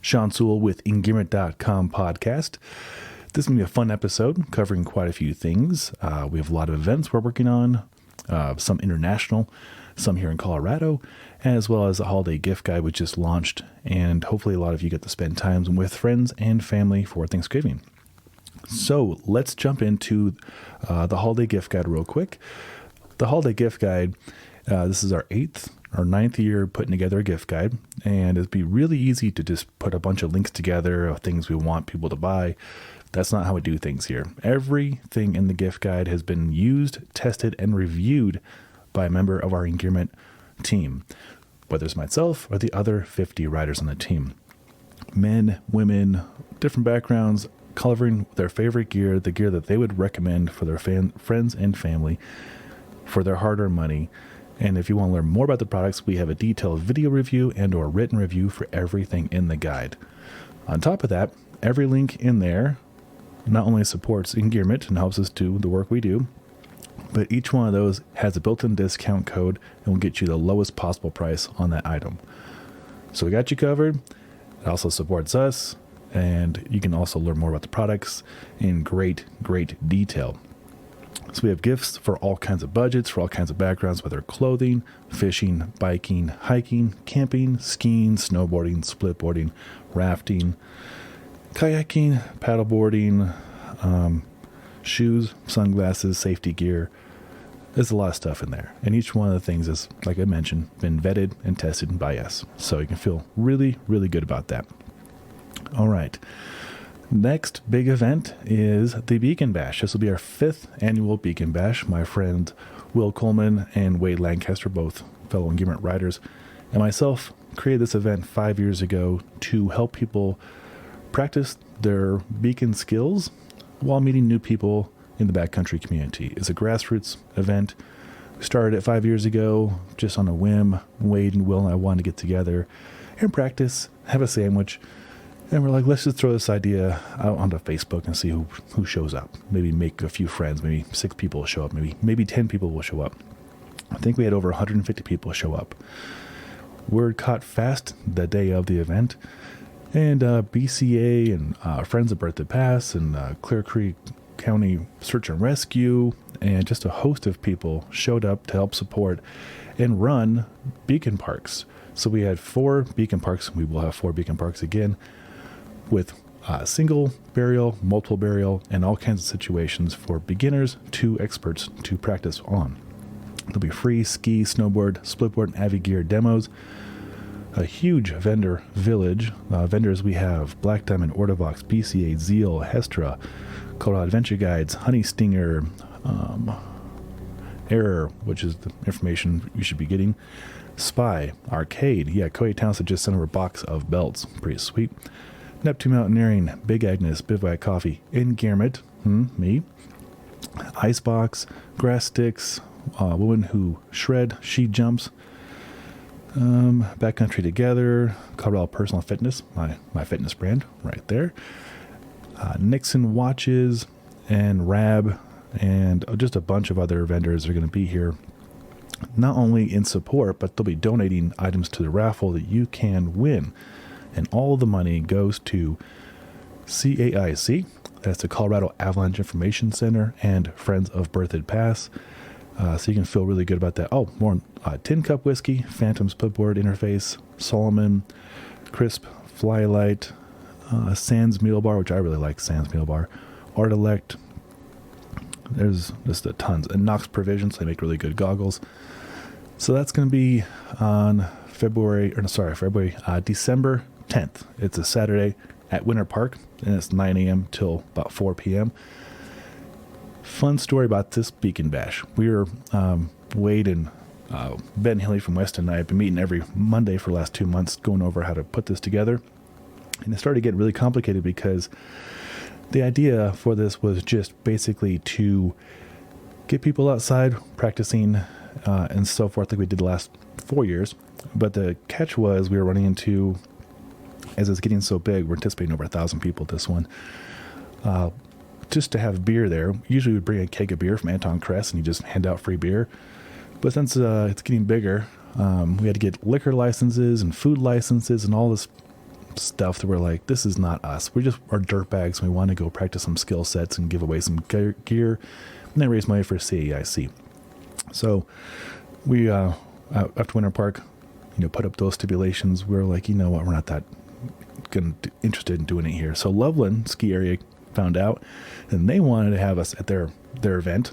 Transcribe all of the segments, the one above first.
Sean Sewell with Engearment.com podcast. This is going to be a fun episode covering quite a few things. We have a lot of events we're working on, some international, some here in Colorado, as well as a holiday gift guide we just launched. And hopefully a lot of you get to spend time with friends and family for Thanksgiving. So let's jump into the holiday gift guide real quick. The holiday gift guide, this is our 8th or 9th year putting together a gift guide, and it'd be really easy to just put a bunch of links together of things we want people to buy. That's not how we do things here. Everything in the gift guide has been used, tested, and reviewed by a member of our Engearment team, whether it's myself or the other 50 riders on the team. Men, women, different backgrounds, covering their favorite gear, the gear that they would recommend for their friends and family for their hard-earned money. And if you want to learn more about the products, we have a detailed video review and or written review for everything in the guide. On top of that, every link in there not only supports Engearment and helps us do the work we do, but each one of those has a built-in discount code and will get you the lowest possible price on that item. So we got you covered. It also supports us, and you can also learn more about the products in great detail. So we have gifts for all kinds of budgets, for all kinds of backgrounds, whether clothing, fishing, biking, hiking, camping, skiing, snowboarding, splitboarding, rafting, kayaking, paddleboarding, shoes, sunglasses, safety gear. There's a lot of stuff in there. And each one of the things is, like I mentioned, been vetted and tested by us. So you can feel really good about that. All right. Next big event is the Beacon Bash. This will be our 5th annual Beacon Bash. My friend Will Coleman and Wade Lancaster, both fellow Engearment riders, and myself created this event 5 years ago to help people practice their beacon skills while meeting new people in the backcountry community. It's a grassroots event. We started it 5 years ago just on a whim. Wade and Will and I wanted to get together and practice, have a sandwich. And we're like, let's just throw this idea out onto Facebook and see who shows up. Maybe make a few friends. Maybe 6 people will show up. Maybe 10 people will show up. I think we had over 150 people show up. Word caught fast the day of the event. And BCA and Friends of Birthday Pass and Clear Creek County Search and Rescue and just a host of people showed up to help support and run beacon parks. So we had 4 beacon parks. We will have 4 beacon parks again, with single burial, multiple burial, and all kinds of situations for beginners to experts to practice on. There'll be free ski, snowboard, splitboard, and Avi gear demos. A huge vendor village. Vendors we have Black Diamond, Ortovox, BCA, Zeal, Hestra, Colorado Adventure Guides, Honey Stinger, Error, which is the information you should be getting, Spy, Arcade. Yeah, Cody Townsend just sent over a box of belts. Pretty sweet. Neptune Mountaineering, Big Agnes, Bivouac Coffee, Engearment, me, Icebox, Grass Sticks, Woman Who Shred, She Jumps, Backcountry Together, Colorado Personal Fitness, my fitness brand right there, Nixon Watches, and Rab, and just a bunch of other vendors are going to be here, not only in support, but they'll be donating items to the raffle that you can win. And all the money goes to CAIC, that's the Colorado Avalanche Information Center, and Friends of Birthday Pass. So you can feel really good about that. Oh, more Tin Cup Whiskey, Phantom Splitboard Interface, Solomon, Crisp Flylight, Sands Meal Bar, which I really like, Sands Meal Bar, Art Elect. There's just a tons. And Knox Provisions, they make really good goggles. So that's going to be on December 10th. It's a Saturday at Winter Park, and it's 9 a.m. till about 4 p.m. Fun story about this Beacon Bash. We're Wade and Ben Hilly from West and I have been meeting every Monday for the last 2 months going over how to put this together. And it started to get really complicated because the idea for this was just basically to get people outside practicing and so forth like we did the last 4 years. But the catch was we were running into, as it's getting so big, we're anticipating over 1,000 people at this one. Just to have beer there. Usually we would bring a keg of beer from Anton Crest and you just hand out free beer. But since it's getting bigger, we had to get liquor licenses and food licenses and all this stuff that we're like, this is not us. We just are dirtbags. We want to go practice some skill sets and give away some gear and then raise money for CAIC. So we, after Winter Park, put up those stipulations. We were like, you know what, we're not that interested in doing it here. So Loveland Ski Area found out, and they wanted to have us at their event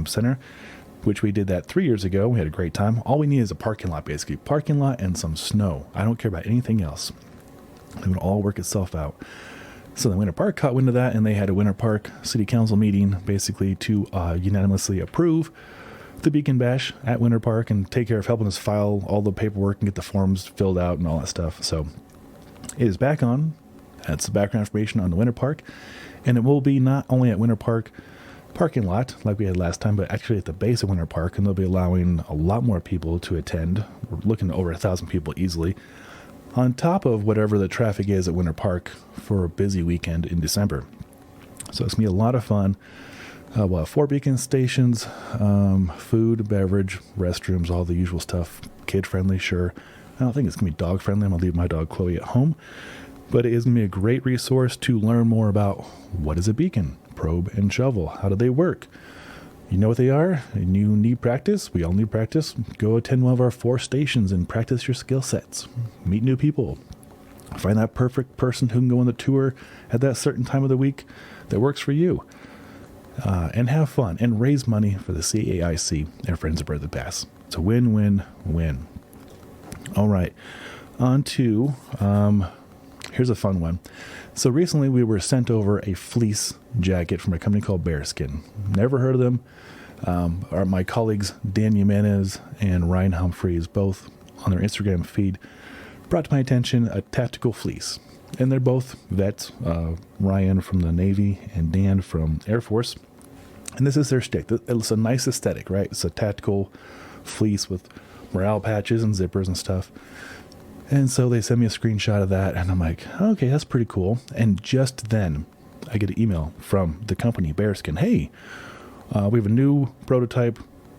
center, which we did that 3 years ago. We had a great time. All we need is a parking lot, basically. Parking lot and some snow. I don't care about anything else. It would all work itself out. So the Winter Park caught wind of that, and they had a Winter Park City Council meeting basically to unanimously approve the Beacon Bash at Winter Park and take care of helping us file all the paperwork and get the forms filled out and all that stuff. So it is back on. That's the background information on the Winter Park. And it will be not only at Winter Park parking lot like we had last time, but actually at the base of Winter Park, and they'll be allowing a lot more people to attend. We're looking at over 1,000 people easily, on top of whatever the traffic is at Winter Park for a busy weekend in December. So it's going to be a lot of fun. We'll have 4 beacon stations, food, beverage, restrooms, all the usual stuff. Kid-friendly, sure. I don't think it's going to be dog-friendly. I'm going to leave my dog Chloe at home. But it is going to be a great resource to learn more about what is a beacon, probe, and shovel. How do they work? You know what they are, and you need practice. We all need practice. Go attend one of our 4 stations and practice your skill sets. Meet new people. Find that perfect person who can go on the tour at that certain time of the week that works for you. And have fun and raise money for the CAIC and Friends of Birthday Pass. It's a win-win-win. All right, on to... here's a fun one. So recently we were sent over a fleece jacket from a company called Bearskin. Never heard of them. My colleagues Dan Jimenez and Ryan Humphreys, both on their Instagram feed, brought to my attention a tactical fleece. And they're both vets, Ryan from the Navy and Dan from Air Force. And this is their stick. It's a nice aesthetic, right? It's a tactical fleece with morale patches and zippers and stuff. And so they sent me a screenshot of that, and I'm like, okay, that's pretty cool. And just then, I get an email from the company, Bearskin. Hey, we have a new prototype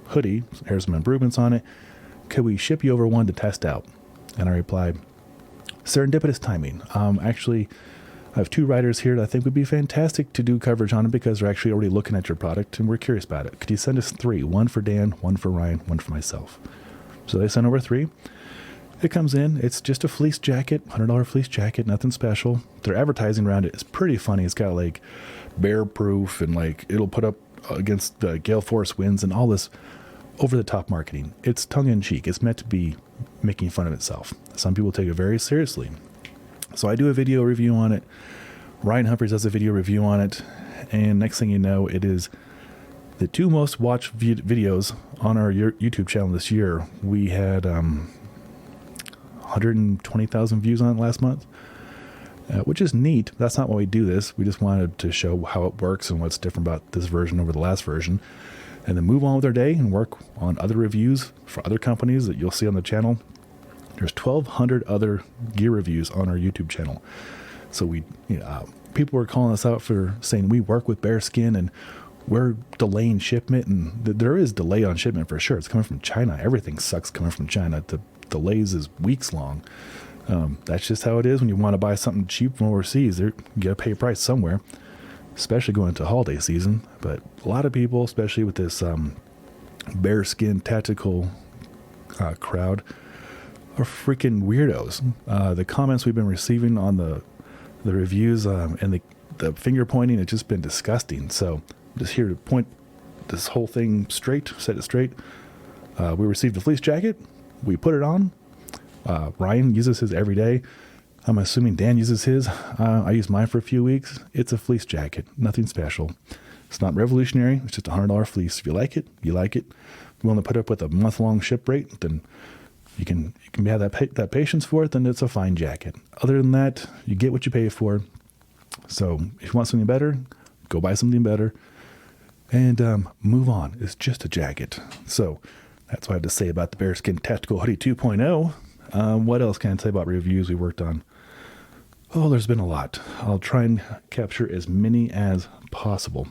hoodie. Here's some improvements on it. Could we ship you over one to test out? And I replied, serendipitous timing. Actually, I have 2 writers here that I think would be fantastic to do coverage on it because they're actually already looking at your product, and we're curious about it. Could you send us 3? 1 for Dan, 1 for Ryan, 1 for myself. So they sent over 3. It comes in, it's just a fleece jacket, $100 fleece jacket, nothing special. Their advertising around it is pretty funny. It's got like bear proof and like it'll put up against the gale force winds and all this over the top marketing. It's tongue in cheek. It's meant to be making fun of itself. Some people take it very seriously. So I do a video review on it. Ryan Humphreys does a video review on it. And next thing you know, it is the 2 most watched videos on our YouTube channel this year. We had 120,000 views on it last month, which is neat. That's not why we do this. We just wanted to show how it works and what's different about this version over the last version, and then move on with our day and work on other reviews for other companies that you'll see on the channel. There's 1,200 other gear reviews on our YouTube channel. So people were calling us out for saying we work with Bearskin and we're delaying shipment, and there is delay on shipment for sure. It's coming from China. Everything sucks coming from China. The delays is weeks long. That's just how it is when you want to buy something cheap from overseas. You got to pay a price somewhere, especially going into holiday season. But a lot of people, especially with this bearskin tactical crowd, are freaking weirdos. The comments we've been receiving on the reviews and the finger pointing, it's just been disgusting. So I'm just here to point this whole thing straight, set it straight. We received a fleece jacket. We put it on. Ryan uses his every day. I'm assuming Dan uses his. I use mine for a few weeks. It's a fleece jacket. Nothing special. It's not revolutionary. It's just a $100 fleece. If you like it, you like it. If you want to put up with a month-long ship rate, then you can have that patience for it, then it's a fine jacket. Other than that, you get what you pay for. So if you want something better, go buy something better and move on. It's just a jacket. So that's what I have to say about the Bearskin Tactical Hoodie 2.0. What else can I say about reviews we worked on? Oh, there's been a lot. I'll try and capture as many as possible.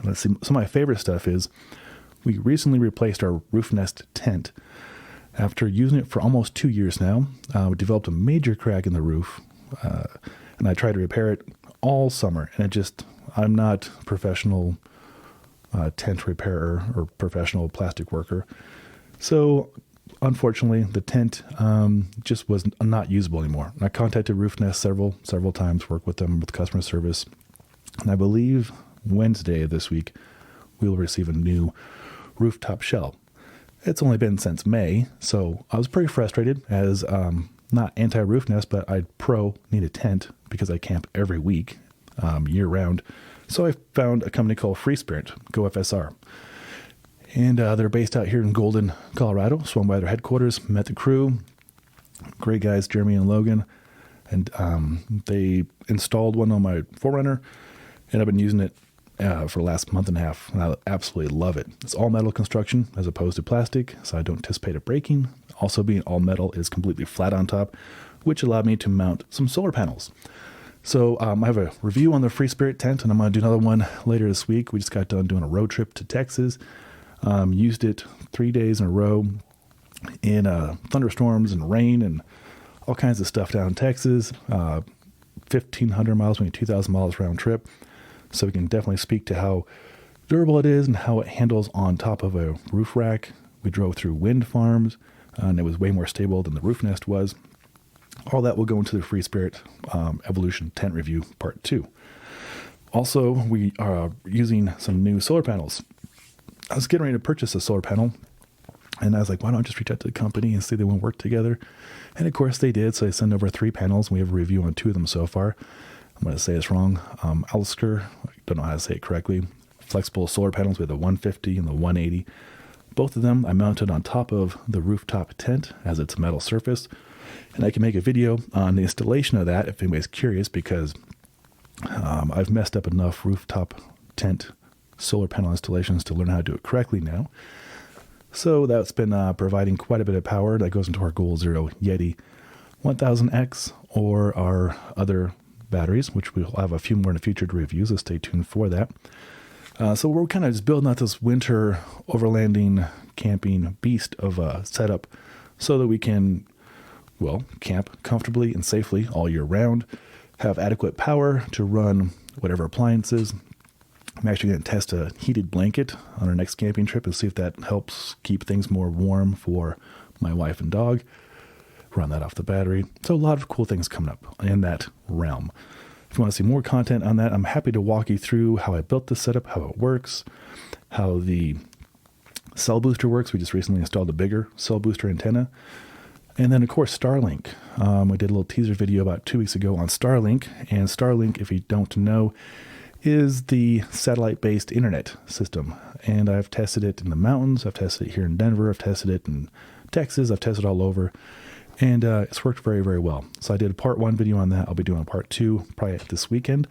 Let's see. Some of my favorite stuff is we recently replaced our roof nest tent. After using it for almost 2 years now, we developed a major crack in the roof. and I tried to repair it all summer, and I'm not a professional tent repairer or professional plastic worker. So unfortunately, the tent just was not usable anymore. And I contacted Roof Nest several times, worked with them with customer service. And I believe Wednesday of this week, we will receive a new rooftop shell. It's only been since May, so I was pretty frustrated as not anti-Roof Nest, but I need a tent because I camp every week, year round. So I found a company called Free Spirit, Go FSR. And they're based out here in Golden, Colorado. Swung by their headquarters, met the crew. Great guys, Jeremy and Logan. And they installed one on my 4Runner, and I've been using it for the last month and a half, and I absolutely love it. It's all metal construction as opposed to plastic, so I don't anticipate it breaking. Also, being all metal, is completely flat on top, which allowed me to mount some solar panels. So I have a review on the Free Spirit tent, and I'm going to do another one later this week. We just got done doing a road trip to Texas. Used it 3 days in a row in thunderstorms and rain and all kinds of stuff down in Texas. 1,500 miles, maybe 2,000 miles round trip. So we can definitely speak to how durable it is and how it handles on top of a roof rack. We drove through wind farms, and it was way more stable than the Roof Nest was. All that will go into the Free Spirit Evolution Tent Review Part 2. Also, we are using some new solar panels. I was getting ready to purchase a solar panel, and I was like, why don't I just reach out to the company and see if they want to work together? And of course they did, so I sent over 3 panels, and we have a review on 2 of them so far. I'm going to say this wrong. Alsker, I don't know how to say it correctly. Flexible solar panels with the 150 and the 180. Both of them I mounted on top of the rooftop tent as it's a metal surface. And I can make a video on the installation of that if anybody's curious, because I've messed up enough rooftop tent solar panel installations to learn how to do it correctly now. So that's been providing quite a bit of power that goes into our Goal Zero Yeti 1000X or our other batteries, which we'll have a few more in the future to review, so stay tuned for that. So we're kind of just building out this winter overlanding camping beast of a setup so that we can, camp comfortably and safely all year round, have adequate power to run whatever appliances. I'm actually going to test a heated blanket on our next camping trip and see if that helps keep things more warm for my wife and dog. Run that off the battery. So a lot of cool things coming up in that realm. If you want to see more content on that, I'm happy to walk you through how I built this setup, how it works, how the cell booster works. We just recently installed a bigger cell booster antenna. And then, of course, Starlink. We did a little teaser video about 2 weeks ago on Starlink. And Starlink, if you don't know, is the satellite-based internet system. And I've tested it in the mountains. I've tested it here in Denver. I've tested it in Texas. I've tested it all over. And it's worked very, very well. So I did a part 1 video on that. I'll be doing a part 2 probably this weekend.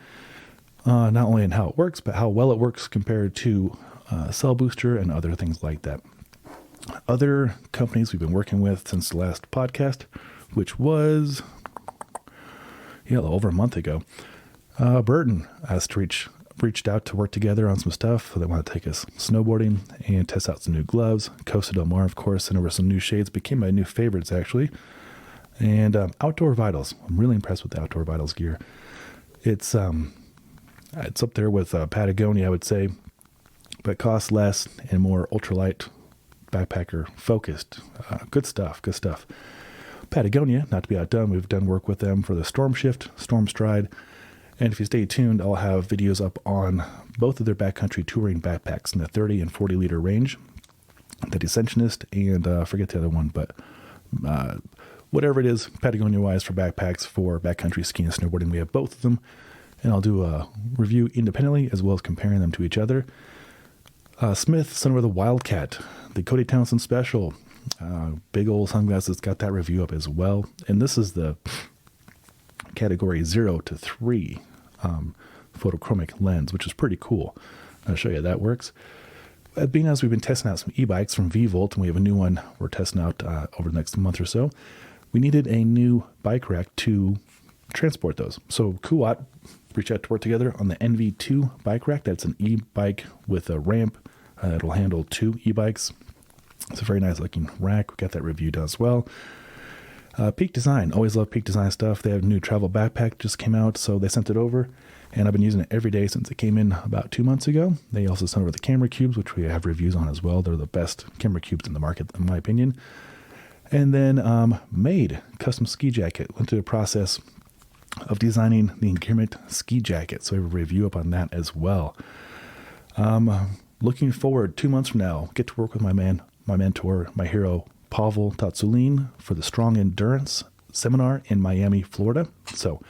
Not only in how it works, but how well it works compared to Cell Booster and other things like that. Other companies we've been working with since the last podcast, which was over a month ago. Burton reached out to work together on some stuff. They want to take us snowboarding and test out some new gloves. Costa Del Mar, of course, sent over some new shades. Became my new favorites, actually. And Outdoor Vitals. I'm really impressed with the Outdoor Vitals gear. It's up there with Patagonia, I would say, but costs less and more ultralight backpacker focused. Good stuff. Patagonia, not to be outdone, we've done work with them for the Storm Shift, Storm Stride. And if you stay tuned, I'll have videos up on both of their backcountry touring backpacks in the 30 and 40 liter range. The Descensionist and I forget the other one, but whatever it is, Patagonia-wise for backpacks for backcountry skiing and snowboarding, we have both of them. And I'll do a review independently as well as comparing them to each other. Smith sent over the Wildcat, the Cody Townsend Special. Big old sunglasses, got that review up as well. And this is the category 0 to 3 photochromic lens, which is pretty cool. I'll show you how that works. Being as we've been testing out some e-bikes from V-Volt, and we have a new one we're testing out over the next month or so, we needed a new bike rack to transport those. So Kuat reached out to work together on the NV2 bike rack. That's an e-bike with a ramp. It'll handle 2 e-bikes. It's a very nice looking rack. We got that review done as well. Peak Design. Always love Peak Design stuff. They have a new travel backpack just came out, so they sent it over. And I've been using it every day since it came in about 2 months ago. They also sent over the camera cubes, which we have reviews on as well. They're the best camera cubes in the market, in my opinion. And then made custom ski jacket. Went through the process of designing the Engearment ski jacket. So we have a review up on that as well. Looking forward 2 months from now, get to work with my mentor, my hero, Pavel for the Strong Endurance seminar in Miami, Florida. So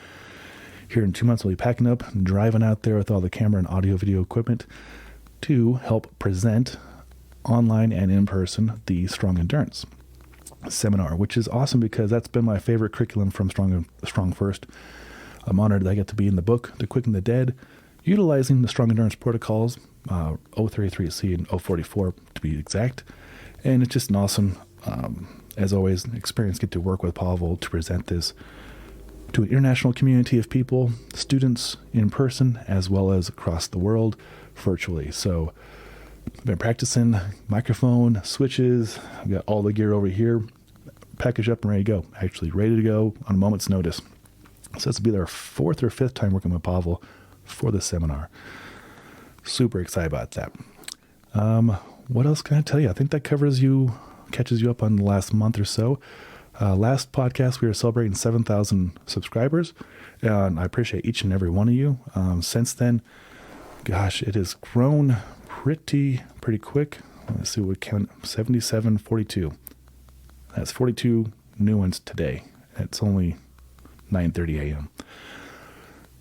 here in 2 months, I'll be packing up and driving out there with all the camera and audio video equipment to help present online and in person the Strong Endurance seminar, which is awesome because that's been my favorite curriculum from StrongFirst. I'm honored that I get to be in the book, The Quick and the Dead, utilizing the Strong Endurance protocols, 033C and 044 to be exact. And it's just an awesome, as always, experience. Get to work with Pavel to present this to an international community of people, students in person, as well as across the world virtually. So I've been practicing microphone, switches. I've got all the gear over here, packaged up and ready to go. Actually ready to go on a moment's notice. So this will be their 4th or 5th time working with Pavel for the seminar. Super excited about that. What else can I tell you? I think that catches you up on the last month or so. Last podcast, we were celebrating 7,000 subscribers, and I appreciate each and every one of you. Since then, gosh, it has grown pretty quick. Let's see what we count. 42. That's 42 new ones today. It's only 9:30 a.m.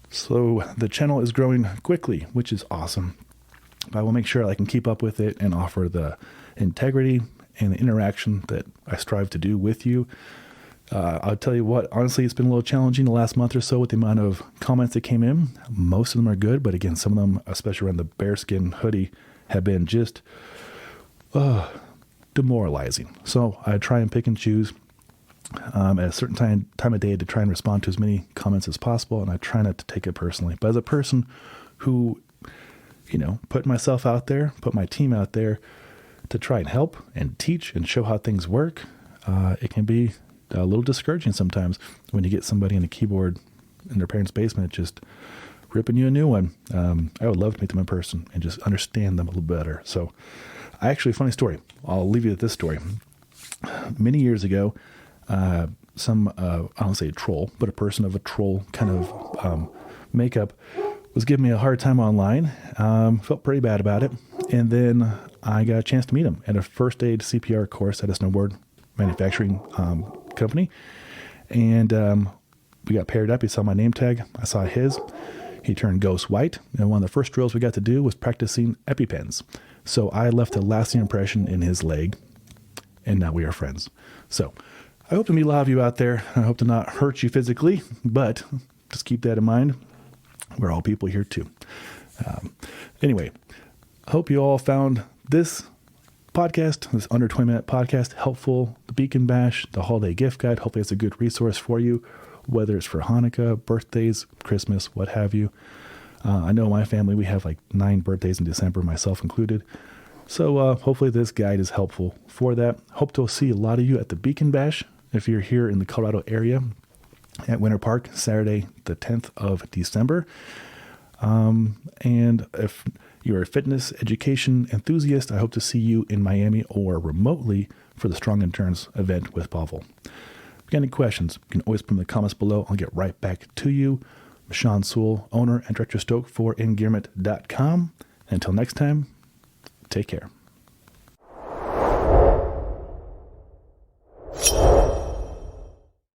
So the channel is growing quickly, which is awesome. But I will make sure I can keep up with it and offer the integrity and the interaction that I strive to do with you. I'll tell you what, honestly, it's been a little challenging the last month or so with the amount of comments that came in. Most of them are good, but again, some of them, especially around the bearskin hoodie, have been just demoralizing. So I try and pick and choose at a certain time of day to try and respond to as many comments as possible, and I try not to take it personally. But as a person who, put myself out there, put my team out there to try and help and teach and show how things work, it can be a little discouraging sometimes when you get somebody in a keyboard in their parents' basement just ripping you a new one. I would love to meet them in person and just understand them a little better. So funny story. I'll leave you with this story. Many years ago, I don't say a troll, but a person of a troll kind of makeup was giving me a hard time online. Felt pretty bad about it. And then I got a chance to meet him at a first aid CPR course at a snowboard manufacturing company. And we got paired up. He saw my name tag. I saw his. He turned ghost white. And one of the first drills we got to do was practicing EpiPens. So I left a lasting impression in his leg. And now we are friends. So I hope to meet a lot of you out there. I hope to not hurt you physically, but just keep that in mind. We're all people here too. Anyway, I hope you all found this podcast, this under 20-minute podcast, helpful. The Beacon Bash, the holiday gift guide. Hopefully it's a good resource for you, whether it's for Hanukkah, birthdays, Christmas, what have you. I know my family, we have like 9 birthdays in December, myself included. So hopefully this guide is helpful for that. Hope to see a lot of you at the Beacon Bash if you're here in the Colorado area at Winter Park, Saturday, the 10th of December. And if you're a fitness education enthusiast, I hope to see you in Miami or remotely for the Strong Endurance event with Pavel. If you got any questions, you can always put them in the comments below. I'll get right back to you. I'm Sean Sewell, owner and director Stoke for Engearment.com. Until next time, take care.